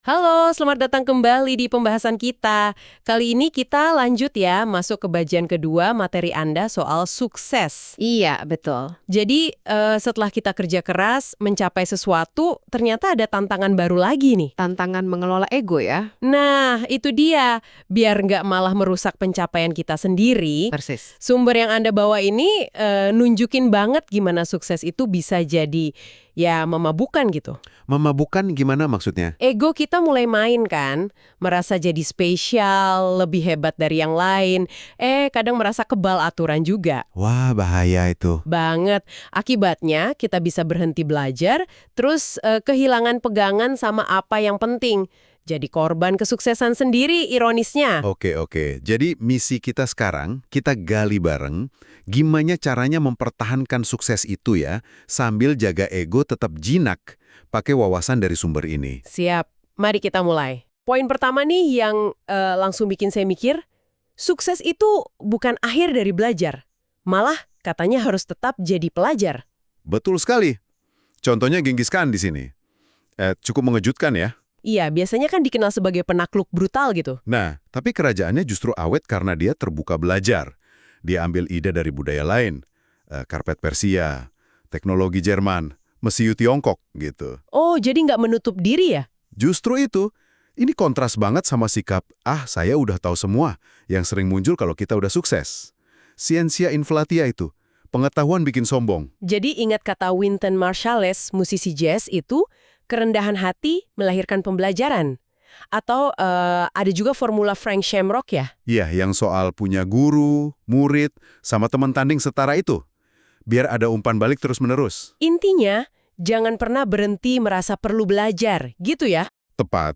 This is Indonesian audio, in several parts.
Halo, selamat datang kembali di pembahasan kita. Kali ini kita lanjut ya, masuk ke bagian kedua materi Anda soal sukses. Iya, betul. Jadi, setelah kita kerja keras, mencapai sesuatu, ternyata ada tantangan baru lagi nih. Tantangan mengelola ego ya. Nah, itu dia. Biar nggak malah merusak pencapaian kita sendiri, Persis. sumber yang Anda bawa ini nunjukin banget gimana sukses itu bisa jadi, ya memabukkan gitu. Memabukkan gimana maksudnya? Ego kita mulai main kan, merasa jadi spesial, lebih hebat dari yang lain. Kadang merasa kebal aturan juga. Wah, bahaya itu. Banget. Akibatnya kita bisa berhenti belajar, terus kehilangan pegangan sama apa yang penting. Jadi korban kesuksesan sendiri ironisnya. Oke. Jadi misi kita sekarang, kita gali bareng gimana caranya mempertahankan sukses itu ya, sambil jaga ego tetap jinak, pakai wawasan dari sumber ini. Siap, mari kita mulai. Poin pertama nih yang langsung bikin saya mikir, sukses itu bukan akhir dari belajar. Malah katanya harus tetap jadi pelajar. Betul sekali. Contohnya Genghis Khan di sini. Cukup mengejutkan ya. Iya, biasanya kan dikenal sebagai penakluk brutal gitu. Nah, tapi kerajaannya justru awet karena dia terbuka belajar. Dia ambil ide dari budaya lain, karpet Persia, teknologi Jerman, mesiu Tiongkok gitu. Oh, jadi nggak menutup diri ya? Justru itu, ini kontras banget sama sikap, saya udah tahu semua, yang sering muncul kalau kita udah sukses. Scientia inflatia itu, pengetahuan bikin sombong. Jadi ingat kata Wynton Marsalis, musisi jazz itu, kerendahan hati melahirkan pembelajaran. Atau ada juga formula Frank Shamrock ya? Iya, yang soal punya guru, murid, sama teman tanding setara itu. Biar ada umpan balik terus-menerus. Intinya, jangan pernah berhenti merasa perlu belajar, gitu ya? Tepat.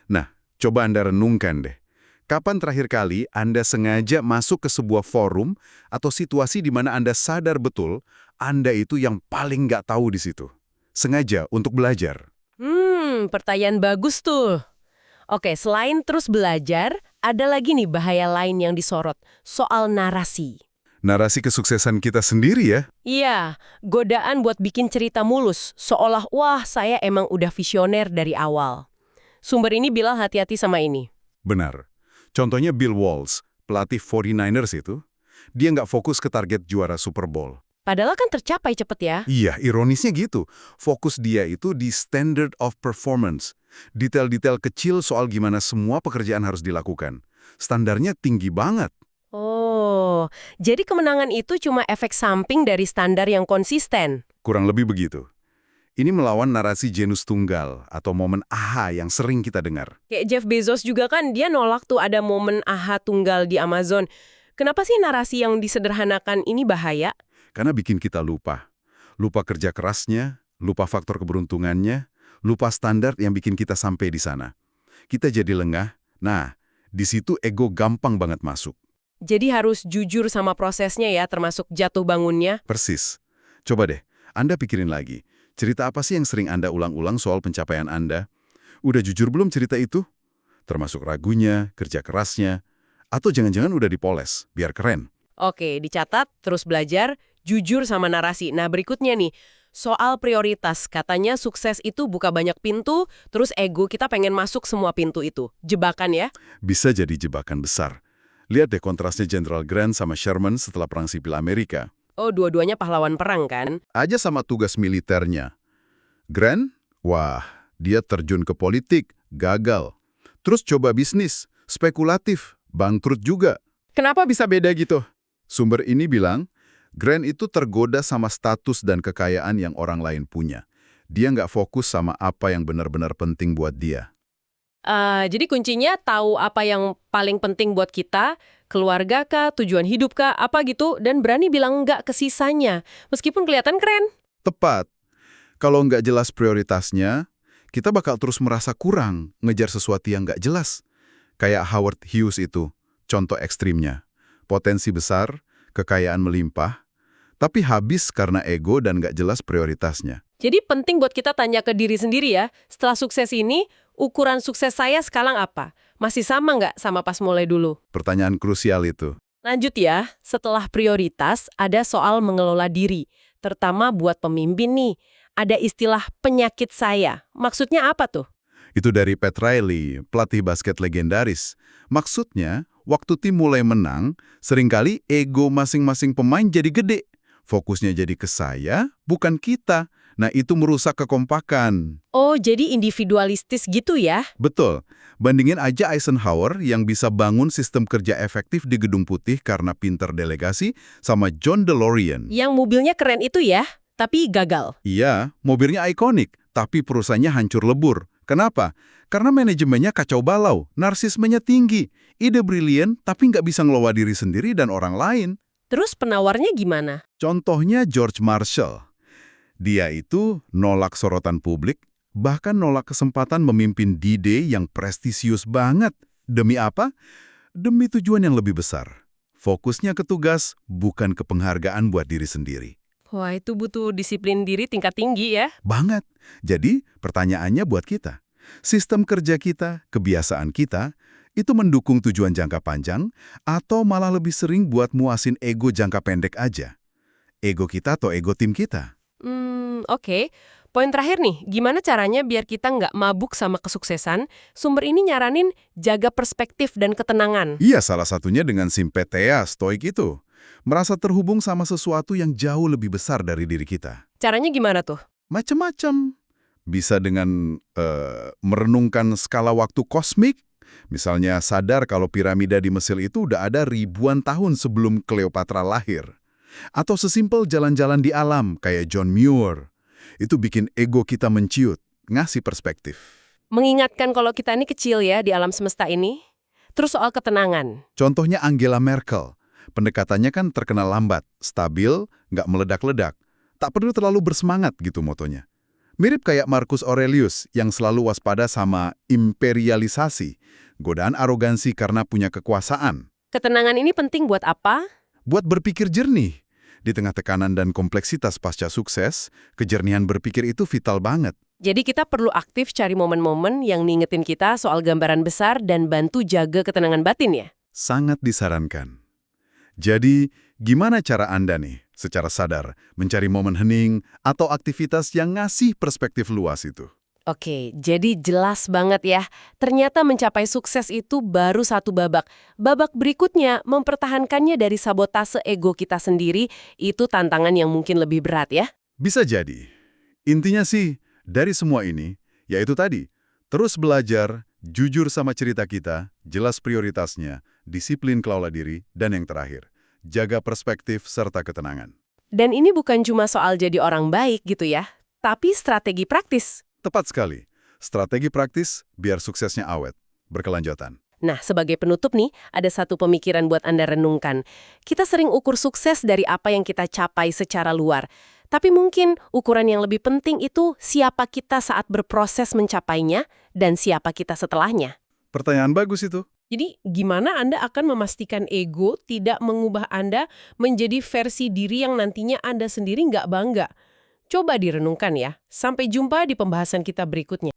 Nah, coba Anda renungkan deh. Kapan terakhir kali Anda sengaja masuk ke sebuah forum atau situasi di mana Anda sadar betul Anda itu yang paling nggak tahu di situ? Sengaja untuk belajar. Pertanyaan bagus tuh. Oke, selain terus belajar, ada lagi nih bahaya lain yang disorot, soal narasi. Narasi kesuksesan kita sendiri ya. Iya, godaan buat bikin cerita mulus, seolah wah saya emang udah visioner dari awal. Sumber ini bilang hati-hati sama ini. Benar. Contohnya Bill Walsh, pelatih 49ers itu, dia nggak fokus ke target juara Super Bowl. Padahal kan tercapai cepet ya. Iya, ironisnya gitu. Fokus dia itu di standard of performance. Detail-detail kecil soal gimana semua pekerjaan harus dilakukan. Standarnya tinggi banget. Oh, jadi kemenangan itu cuma efek samping dari standar yang konsisten. Kurang lebih begitu. Ini melawan narasi genus tunggal atau momen aha yang sering kita dengar. Kayak Jeff Bezos juga kan dia nolak tuh ada momen aha tunggal di Amazon. Kenapa sih narasi yang disederhanakan ini bahaya? Karena bikin kita lupa. Lupa kerja kerasnya, lupa faktor keberuntungannya, lupa standar yang bikin kita sampai di sana. Kita jadi lengah. Nah, di situ ego gampang banget masuk. Jadi harus jujur sama prosesnya ya, termasuk jatuh bangunnya. Persis. Coba deh, Anda pikirin lagi. Cerita apa sih yang sering Anda ulang-ulang soal pencapaian Anda? Udah jujur belum cerita itu? Termasuk ragunya, kerja kerasnya, atau jangan-jangan udah dipoles, biar keren. Oke, dicatat, terus belajar, jujur sama narasi. Nah, berikutnya nih, soal prioritas. Katanya sukses itu buka banyak pintu, terus ego kita pengen masuk semua pintu itu. Jebakan ya? Bisa jadi jebakan besar. Lihat deh kontrasnya Jenderal Grant sama Sherman setelah Perang Sipil Amerika. Oh, dua-duanya pahlawan perang kan? Aja sama tugas militernya. Grant, wah, dia terjun ke politik, gagal. Terus coba bisnis, spekulatif, bangkrut juga. Kenapa bisa beda gitu? Sumber ini bilang, Grant itu tergoda sama status dan kekayaan yang orang lain punya. Dia nggak fokus sama apa yang benar-benar penting buat dia. Jadi kuncinya tahu apa yang paling penting buat kita, keluarga kah, tujuan hidup kah, apa gitu, dan berani bilang enggak ke sisanya, meskipun kelihatan keren. Tepat. Kalau nggak jelas prioritasnya, kita bakal terus merasa kurang ngejar sesuatu yang nggak jelas. Kayak Howard Hughes itu, contoh ekstrimnya. Potensi besar, kekayaan melimpah, tapi habis karena ego dan nggak jelas prioritasnya. Jadi penting buat kita tanya ke diri sendiri ya, setelah sukses ini, ukuran sukses saya sekarang apa? Masih sama nggak sama pas mulai dulu? Pertanyaan krusial itu. Lanjut ya, setelah prioritas ada soal mengelola diri, terutama buat pemimpin nih. Ada istilah penyakit saya, maksudnya apa tuh? Itu dari Pat Riley, pelatih basket legendaris. Maksudnya, waktu tim mulai menang, seringkali ego masing-masing pemain jadi gede. Fokusnya jadi ke saya, bukan kita. Nah, itu merusak kekompakan. Oh, jadi individualistis gitu ya? Betul. Bandingin aja Eisenhower yang bisa bangun sistem kerja efektif di Gedung Putih karena pinter delegasi sama John DeLorean. Yang mobilnya keren itu ya, tapi gagal. Iya, mobilnya ikonik, tapi perusahaannya hancur lebur. Kenapa? Karena manajemennya kacau balau, narsismenya tinggi, ide brilian tapi nggak bisa ngelola diri sendiri dan orang lain. Terus penawarnya gimana? Contohnya George Marshall. Dia itu nolak sorotan publik, bahkan nolak kesempatan memimpin D-Day yang prestisius banget. Demi apa? Demi tujuan yang lebih besar. Fokusnya ke tugas, bukan ke penghargaan buat diri sendiri. Wah, itu butuh disiplin diri tingkat tinggi ya. Banget. Jadi, pertanyaannya buat kita. Sistem kerja kita, kebiasaan kita, itu mendukung tujuan jangka panjang atau malah lebih sering buat muasin ego jangka pendek aja? Ego kita atau ego tim kita? Oke. Poin terakhir nih, gimana caranya biar kita nggak mabuk sama kesuksesan? Sumber ini nyaranin jaga perspektif dan ketenangan. Iya, salah satunya dengan simpetia, stoik itu. Merasa terhubung sama sesuatu yang jauh lebih besar dari diri kita. Caranya gimana tuh? Macem-macem. Bisa dengan merenungkan skala waktu kosmik. Misalnya sadar kalau piramida di Mesir itu udah ada ribuan tahun sebelum Cleopatra lahir. Atau sesimpel jalan-jalan di alam kayak John Muir. Itu bikin ego kita menciut, ngasih perspektif. Mengingatkan kalau kita ini kecil ya di alam semesta ini. Terus soal ketenangan. Contohnya Angela Merkel. Pendekatannya kan terkenal lambat, stabil, nggak meledak-ledak. Tak perlu terlalu bersemangat gitu motonya. Mirip kayak Marcus Aurelius yang selalu waspada sama imperialisasi, godaan arogansi karena punya kekuasaan. Ketenangan ini penting buat apa? Buat berpikir jernih. Di tengah tekanan dan kompleksitas pasca sukses, kejernihan berpikir itu vital banget. Jadi kita perlu aktif cari momen-momen yang ngingetin kita soal gambaran besar dan bantu jaga ketenangan batin ya? Sangat disarankan. Jadi, gimana cara Anda nih, secara sadar, mencari momen hening atau aktivitas yang ngasih perspektif luas itu? Oke, jadi jelas banget ya. Ternyata mencapai sukses itu baru satu babak. Babak berikutnya, mempertahankannya dari sabotase ego kita sendiri, itu tantangan yang mungkin lebih berat ya. Bisa jadi. Intinya sih, dari semua ini, yaitu tadi, terus belajar, jujur sama cerita kita, jelas prioritasnya, disiplin kelola diri, dan yang terakhir, jaga perspektif serta ketenangan. Dan ini bukan cuma soal jadi orang baik gitu ya, tapi strategi praktis. Tepat sekali. Strategi praktis biar suksesnya awet, berkelanjutan. Nah, sebagai penutup nih, ada satu pemikiran buat Anda renungkan. Kita sering ukur sukses dari apa yang kita capai secara luar. Tapi mungkin ukuran yang lebih penting itu siapa kita saat berproses mencapainya dan siapa kita setelahnya. Pertanyaan bagus itu. Jadi, gimana Anda akan memastikan ego tidak mengubah Anda menjadi versi diri yang nantinya Anda sendiri nggak bangga? Coba direnungkan ya. Sampai jumpa di pembahasan kita berikutnya.